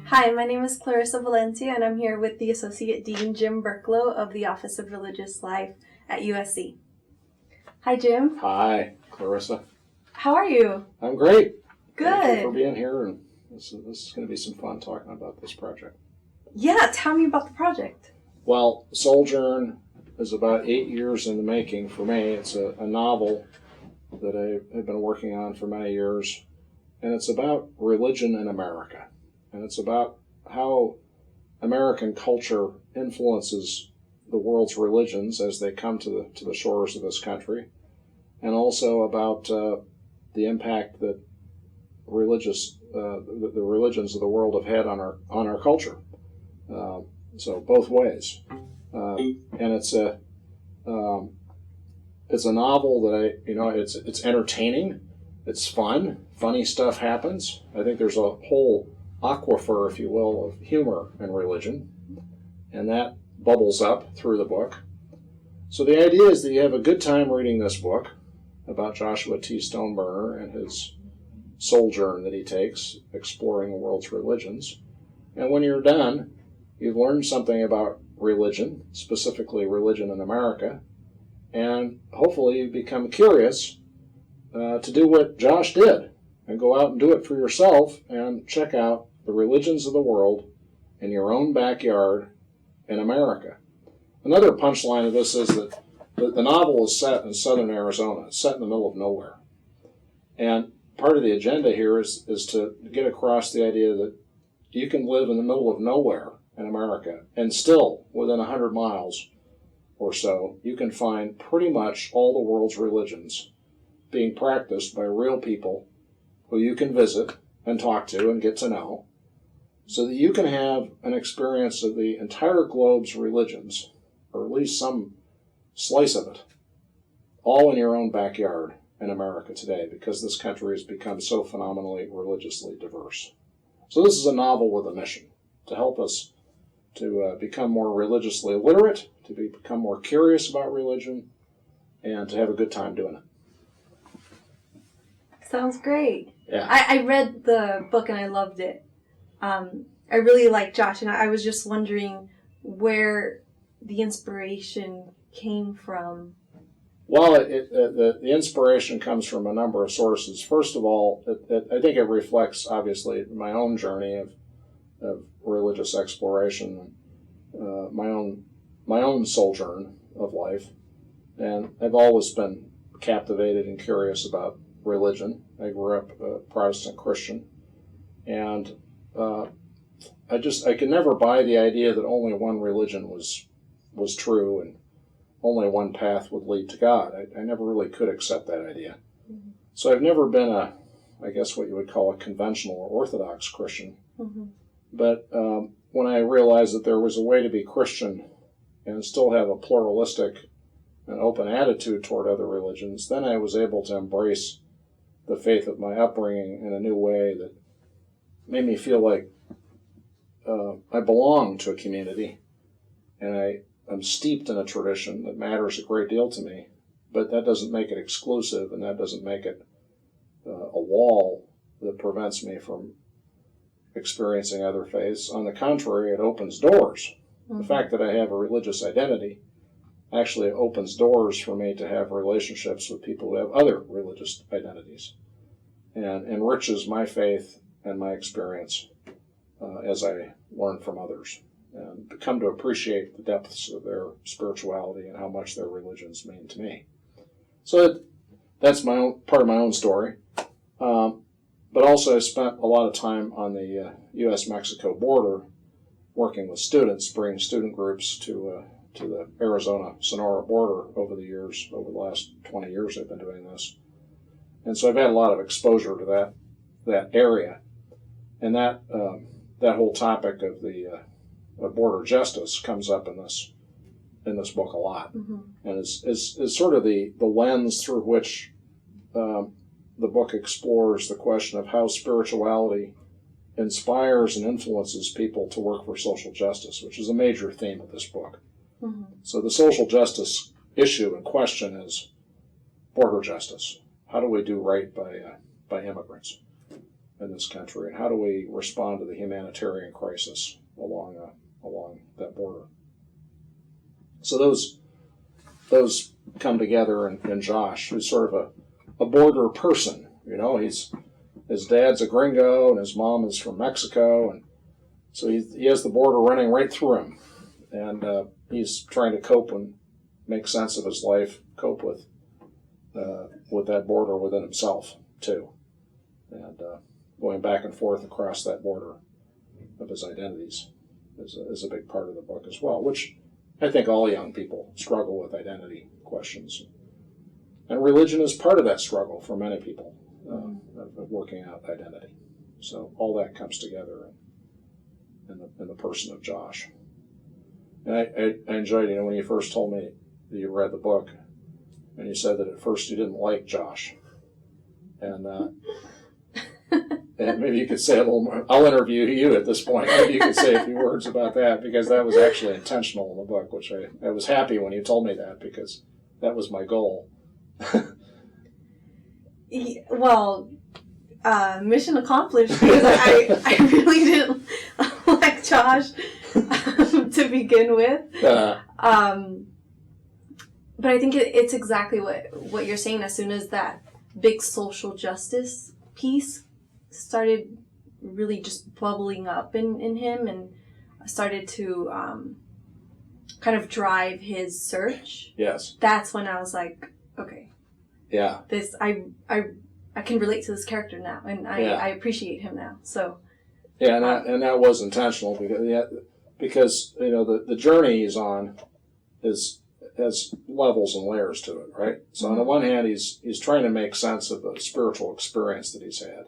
Hi, my name is Clarissa Valencia, and I'm here with the Associate Dean, Jim Burklo, of the Office of Religious Life at USC. Hi, Jim. Hi, Clarissa. How are you? I'm great. Good. Thank you for being here, and this is going to be some fun talking about this project. Yeah, tell me about the project. Well, Souljourn is about 8 years in the making for me. It's a novel that I have been working on for many years, and it's about religion in America. And it's about how American culture influences the world's religions as they come to the shores of this country, and also about the impact that the religions of the world have had on our culture. So both ways, and it's a novel that it's entertaining, it's fun, funny stuff happens. I think there's a whole aquifer, if you will, of humor and religion, and that bubbles up through the book. So the idea is that you have a good time reading this book about Joshua T. Stoneburner and his souljourn that he takes, exploring the world's religions. And when you're done, you've learned something about religion, specifically religion in America, and hopefully you become curious to do what Josh did and go out and do it for yourself and check out the religions of the world in your own backyard in America. Another punchline of this is that the novel is set in southern Arizona. It's set in the middle of nowhere. And part of the agenda here is to get across the idea that you can live in the middle of nowhere in America, and still, within 100 miles or so, you can find pretty much all the world's religions being practiced by real people who you can visit and talk to and get to know, so that you can have an experience of the entire globe's religions, or at least some slice of it, all in your own backyard in America today, because this country has become so phenomenally religiously diverse. So this is a novel with a mission to help us to become more religiously literate, to become more curious about religion, and to have a good time doing it. Sounds great. Yeah. I read the book and I loved it. I really like Josh, and I was just wondering where the inspiration came from. Well, the inspiration comes from a number of sources. First of all, I think it reflects, obviously, my own journey of religious exploration, my own sojourn of life. And I've always been captivated and curious about religion. I grew up a Protestant Christian, and I could never buy the idea that only one religion was true and only one path would lead to God. I never really could accept that idea. Mm-hmm. So I've never been I guess what you would call a conventional or Orthodox Christian. Mm-hmm. But when I realized that there was a way to be Christian and still have a pluralistic and open attitude toward other religions, then I was able to embrace the faith of my upbringing in a new way that made me feel like I belong to a community, and I'm steeped in a tradition that matters a great deal to me, but that doesn't make it exclusive, and that doesn't make it a wall that prevents me from experiencing other faiths. On the contrary, it opens doors. Mm-hmm. The fact that I have a religious identity actually opens doors for me to have relationships with people who have other religious identities, and enriches my faith and my experience as I learn from others and come to appreciate the depths of their spirituality and how much their religions mean to me. So that's part of my own story. But also I spent a lot of time on the U.S.-Mexico border working with students, bringing student groups to the Arizona-Sonora border over the last 20 years I've been doing this. And so I've had a lot of exposure to that area. And that whole topic of the border justice comes up in in this book a lot, Mm-hmm. and is sort of the lens through which the book explores the question of how spirituality inspires and influences people to work for social justice, which is a major theme of this book. Mm-hmm. So the social justice issue in question is border justice. How do we do right by immigrants in this country, and how do we respond to the humanitarian crisis along that border? So those come together in Josh, who's sort of a border person. His dad's a gringo and his mom is from Mexico, and so he has the border running right through him, and he's trying to cope and make sense of his life, cope with that border within himself too, and going back and forth across that border of his identities is a big part of the book as well, which I think all young people struggle with identity questions. And religion is part of that struggle for many people, of working out identity. So all that comes together in the person of Josh. And I enjoyed, when you first told me that you read the book, and you said that at first you didn't like Josh. And and maybe you could say a little more. I'll interview you at this point. Maybe you could say a few words about that, because that was actually intentional in the book, which I was happy when you told me that, because that was my goal. Well, mission accomplished, because I really didn't like Josh to begin with. But I think it's exactly what you're saying. As soon as that big social justice piece started really just bubbling up in him and started to kind of drive his search. Yes. That's when I was like, okay. Yeah. This I can relate to this character now, and I appreciate him now. So. Yeah, and that was intentional, because the journey he's on has levels and layers to it, right? So on the one hand, he's trying to make sense of the spiritual experience that he's had.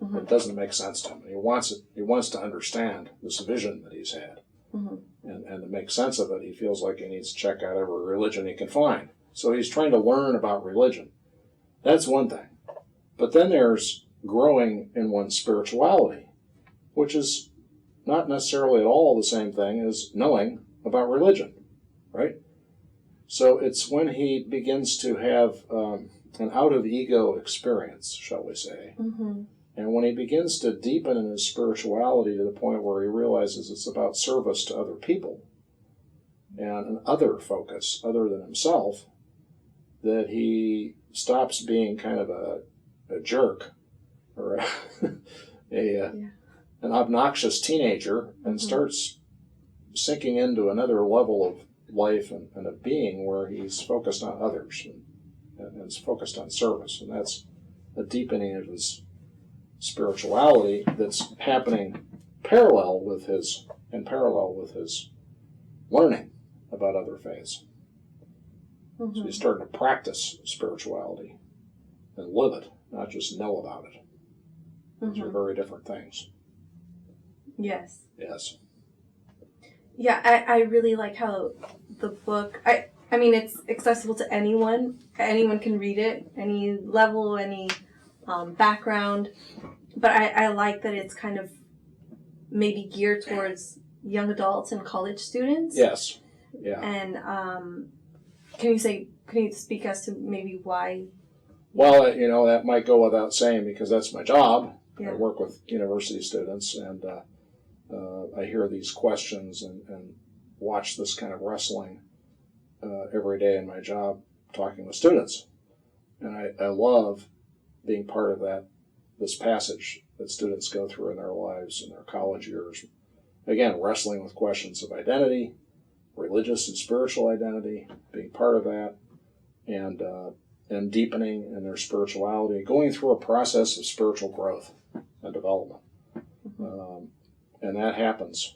Mm-hmm. It doesn't make sense to him. He wants to understand this vision that he's had, and to make sense of it, he feels like he needs to check out every religion he can find. So he's trying to learn about religion. That's one thing, but then there's growing in one's spirituality, which is not necessarily at all the same thing as knowing about religion, right? So it's when he begins to have an out-of-ego experience, shall we say, and when he begins to deepen in his spirituality to the point where he realizes it's about service to other people and an other focus other than himself, that he stops being kind of a jerk or an obnoxious teenager and starts sinking into another level of life and of being where he's focused on others and is focused on service. And that's a deepening of his spirituality that's happening parallel with his learning about other faiths. So he's starting to practice spirituality and live it, not just know about it. Those are very different things. Yes. Yes. Yeah, I really like how the book, I mean, it's accessible to anyone. Anyone can read it, any level, any background. But I like that it's kind of maybe geared towards young adults and college students. Yes. Yeah. And can you speak as to maybe why? Well, that might go without saying, because that's my job. Yeah. I work with university students, and I hear these questions and watch this kind of wrestling every day in my job, talking with students. And I love being part of this passage that students go through in their lives in their college years. Again, wrestling with questions of identity, religious and spiritual identity, being part of that, and deepening in their spirituality, going through a process of spiritual growth and development. And that happens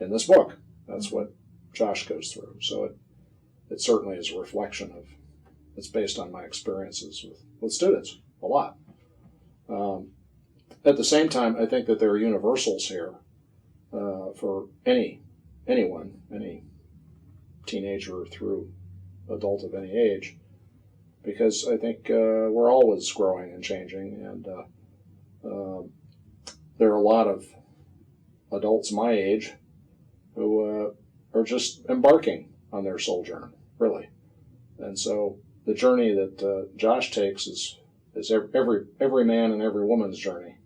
in this book. That's what Josh goes through. So it certainly is a reflection of, it's based on my experiences with students a lot. At the same time, I think that there are universals here for anyone, any teenager through adult of any age, because I think we're always growing and changing, and there are a lot of adults my age who are just embarking on their souljourn, really. And so the journey that Josh takes is every man and every woman's journey,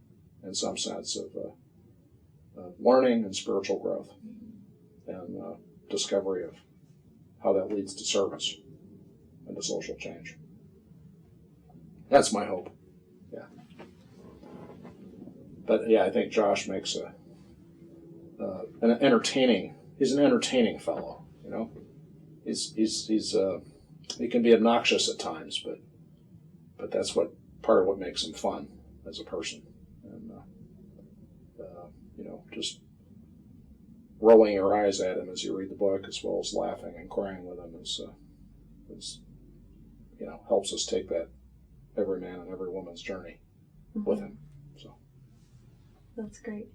in some sense, of learning and spiritual growth, and discovery of how that leads to service and to social change. That's my hope. Yeah. But yeah, I think Josh makes an entertaining. He's an entertaining fellow. You know, he can be obnoxious at times, but that's part of what makes him fun as a person. And just rolling your eyes at him as you read the book, as well as laughing and crying with him, is helps us take that every man and every woman's journey with him. So that's great.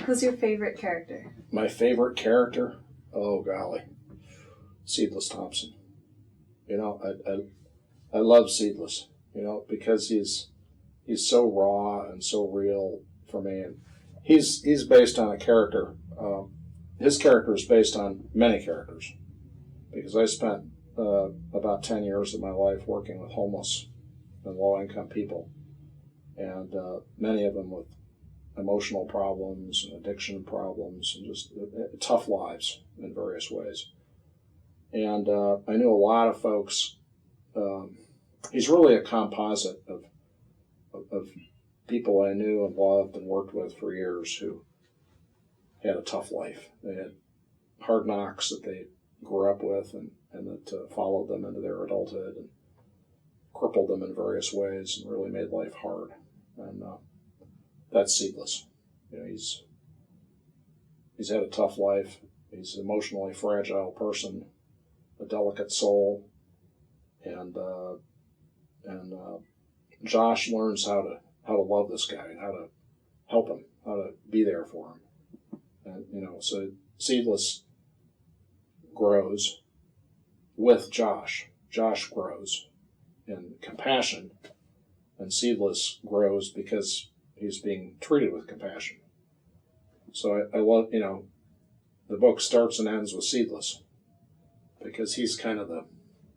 Who's your favorite character? My favorite character? Oh golly, Seedless Thompson. I love Seedless. Because he's so raw and so real for me, and he's based on a character. His character is based on many characters, because I spent about 10 years of my life working with homeless and low-income people, and many of them with emotional problems and addiction problems and just tough lives in various ways. And I knew a lot of folks. He's really a composite of people I knew and loved and worked with for years who had a tough life. They had hard knocks that they grew up with and that followed them into their adulthood and crippled them in various ways and really made life hard. And that's Seedless. He's had a tough life. He's an emotionally fragile person, a delicate soul, and Josh learns how to love this guy and how to help him, how to be there for him. And so Seedless grows with Josh. Josh grows in compassion, and Seedless grows because he's being treated with compassion. So I love, the book starts and ends with Seedless, because he's kind of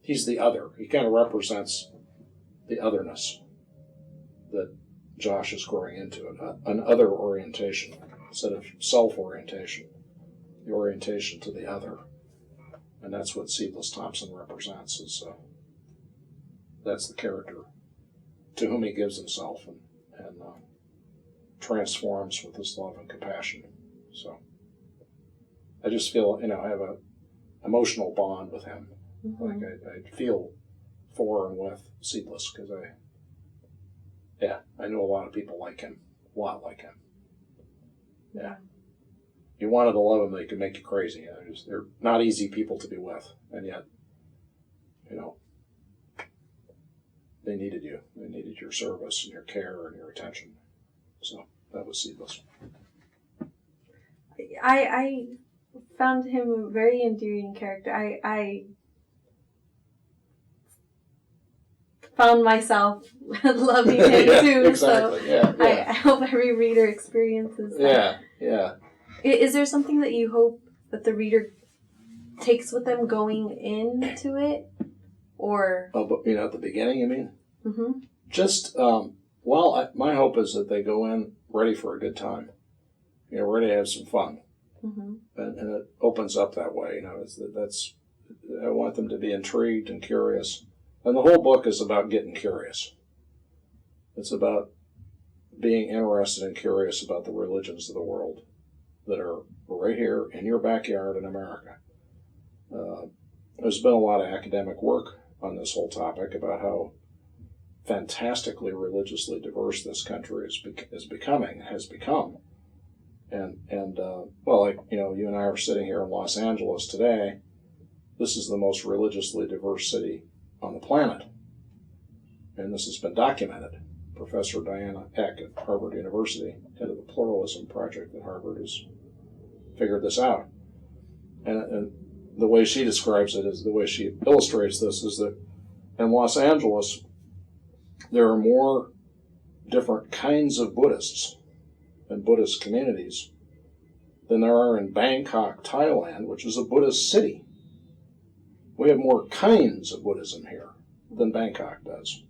he's the other. He kind of represents the otherness that Josh is growing into, an other orientation instead of self-orientation, the orientation to the other. And that's what Seedless Thompson represents. That's the character to whom he gives himself and transforms with his love and compassion. So I just feel, I have an emotional bond with him. Like I feel for and with Seedless, because I know a lot of people like him, a lot like him. Yeah. You wanted to love them, they can make you crazy. They're not easy people to be with, and yet, they needed you. They needed your service and your care and your attention. So that was Seedless. I found him a very endearing character. I found myself loving him too. Exactly. So yeah. I hope every reader experiences that. Yeah. Is there something that you hope that the reader takes with them going into it? Or at the beginning, you mean? Mm-hmm. Just my hope is that they go in ready for a good time. Ready to have some fun. Mm-hmm. And it opens up that way. I want them to be intrigued and curious. And the whole book is about getting curious. It's about being interested and curious about the religions of the world that are right here in your backyard in America. There's been a lot of academic work on this whole topic about how fantastically religiously diverse this country has become. And you and I are sitting here in Los Angeles today. This is the most religiously diverse city on the planet. And this has been documented. Professor Diana Eck at Harvard University, head of the Pluralism Project at Harvard, has figured this out. And the way she describes it is the way she illustrates this is that in Los Angeles, there are more different kinds of Buddhists and Buddhist communities than there are in Bangkok, Thailand, which is a Buddhist city. We have more kinds of Buddhism here than Bangkok does.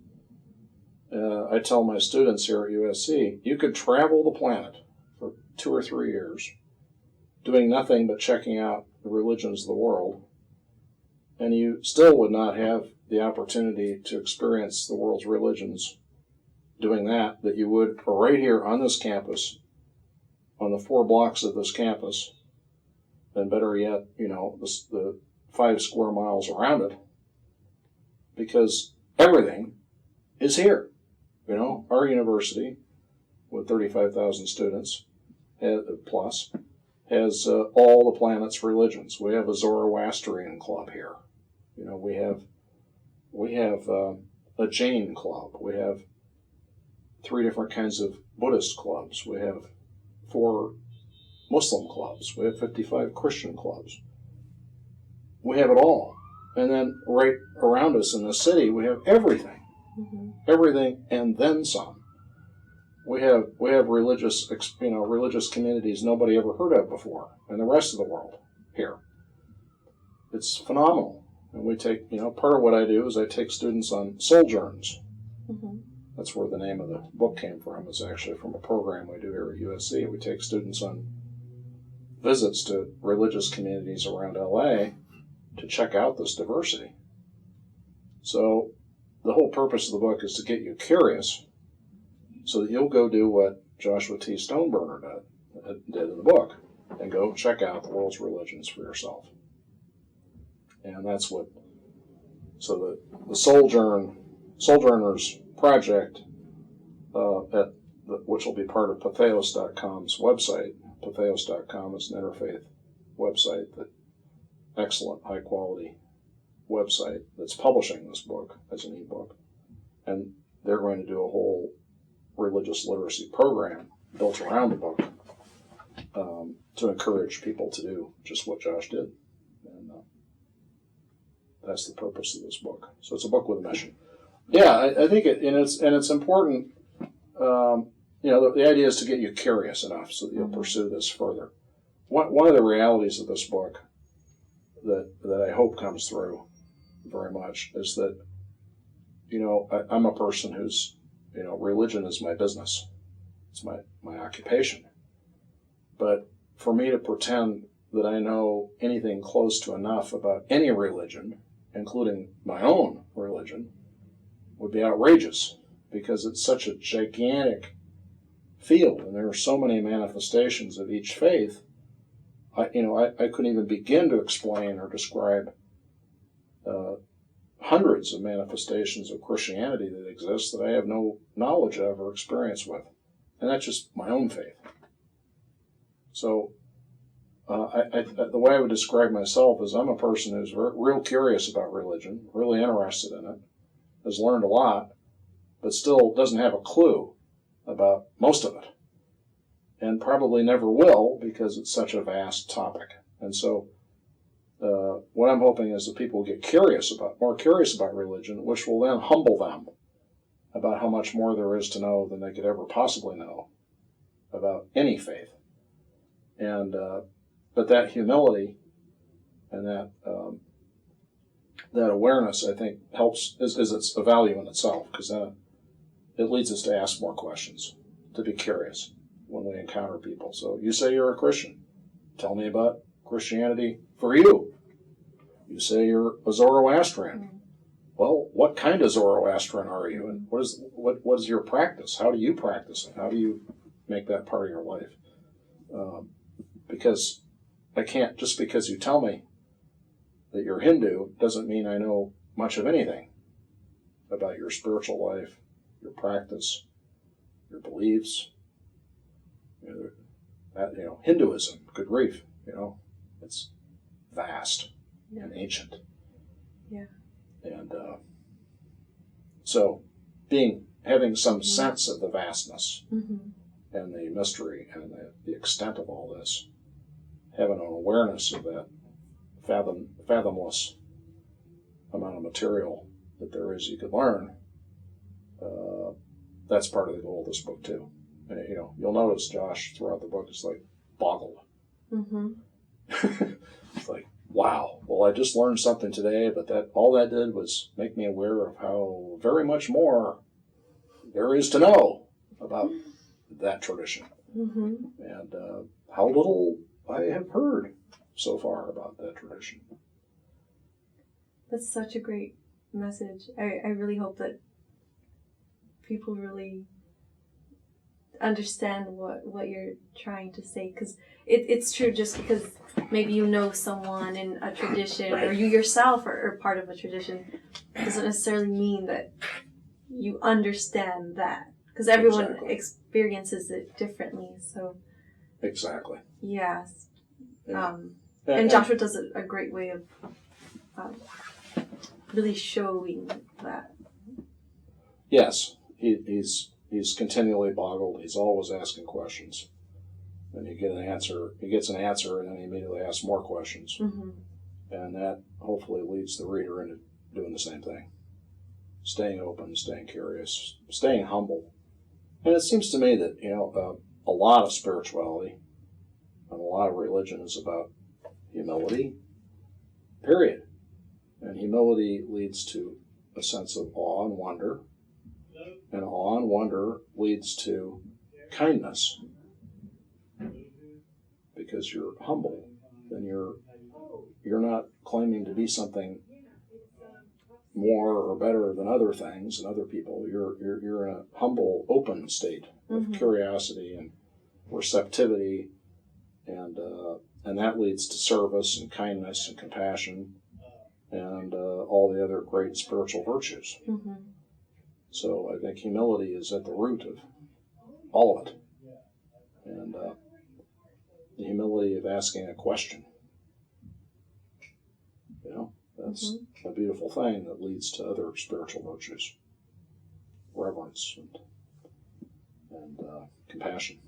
I tell my students here at USC, you could travel the planet for 2 or 3 years doing nothing but checking out the religions of the world, and you still would not have the opportunity to experience the world's religions doing that you would right here on this campus, on the 4 blocks of this campus, and better yet, the 5 square miles around it, because everything is here. Our university, with 35,000 students plus, has all the planet's religions. We have a Zoroastrian club here. We have a Jain club. We have 3 different kinds of Buddhist clubs. We have 4 Muslim clubs. We have 55 Christian clubs. We have it all. And then right around us in the city, we have everything. Mm-hmm. Everything and then some. We have religious communities nobody ever heard of before in the rest of the world here. It's phenomenal. And we take, part of what I do is I take students on Souljourns. Mm-hmm. That's where the name of the book came from. It's actually from a program we do here at USC. We take students on visits to religious communities around LA to check out this diversity. So the whole purpose of the book is to get you curious so that you'll go do what Joshua T. Stoneburner did in the book and go check out the world's religions for yourself. And that's what, so the Souljourners project, which will be part of Patheos.com's website. Patheos.com is an interfaith website, that excellent, high-quality website that's publishing this book as an ebook. And they're going to do a whole religious literacy program built around the book to encourage people to do just what Josh did. And that's the purpose of this book. So it's a book with a mission. Yeah, I think it's important. The idea is to get you curious enough so that you'll pursue this further. One of the realities of this book that I hope comes through very much is that, I'm a person who's, religion is my business. It's my occupation. But for me to pretend that I know anything close to enough about any religion, including my own religion, would be outrageous, because it's such a gigantic field and there are so many manifestations of each faith. I couldn't even begin to explain or describe hundreds of manifestations of Christianity that exist that I have no knowledge of or experience with. And that's just my own faith. So the way I would describe myself is I'm a person who's real curious about religion, really interested in it, has learned a lot, but still doesn't have a clue about most of it. And probably never will, because it's such a vast topic. And so what I'm hoping is that people get more curious about religion, which will then humble them about how much more there is to know than they could ever possibly know about any faith. And but that humility and that awareness, I think, helps, is it's a value in itself, because then it leads us to ask more questions, to be curious when we encounter people. So you say you're a Christian. Tell me about Christianity for you. You say you're a Zoroastrian. Well, what kind of Zoroastrian are you? And what is your practice? How do you practice it? How do you make that part of your life? Because I can't, just because you tell me that you're Hindu doesn't mean I know much of anything about your spiritual life, your practice, your beliefs. Hinduism, good grief, it's vast and ancient. Yeah. And so having some sense of the vastness and the mystery and the extent of all this, having an awareness of that fathomless amount of material that there is you could learn. That's part of the goal of this book too. And, you'll notice Josh throughout the book is like boggled. Mm-hmm. It's like, wow. Well, I just learned something today, but all that did was make me aware of how very much more there is to know about that tradition, and how little I have heard so far about that tradition. That's such a great message. I really hope that people really understand what you're trying to say, because it's true. Just because maybe you know someone in a tradition, Right. or you yourself are part of a tradition, doesn't necessarily mean that you understand that, because everyone Exactly. experiences it differently. So Exactly. yes, Yeah. and Joshua does a great way of really showing that. Yes, he's continually boggled. He's always asking questions, and he gets an answer, and then he immediately asks more questions, and that hopefully leads the reader into doing the same thing, staying open, staying curious, staying humble. And it seems to me that a lot of spirituality and a lot of religion is about humility. Period. And humility leads to a sense of awe and wonder. And awe and wonder leads to kindness. Because you're humble, then you're not claiming to be something more or better than other things and other people. You're in a humble, open state of curiosity and receptivity, and that leads to service and kindness and compassion and all the other great spiritual virtues. So I think humility is at the root of all of it, and the humility of asking a question. That's a beautiful thing that leads to other spiritual virtues, reverence and compassion.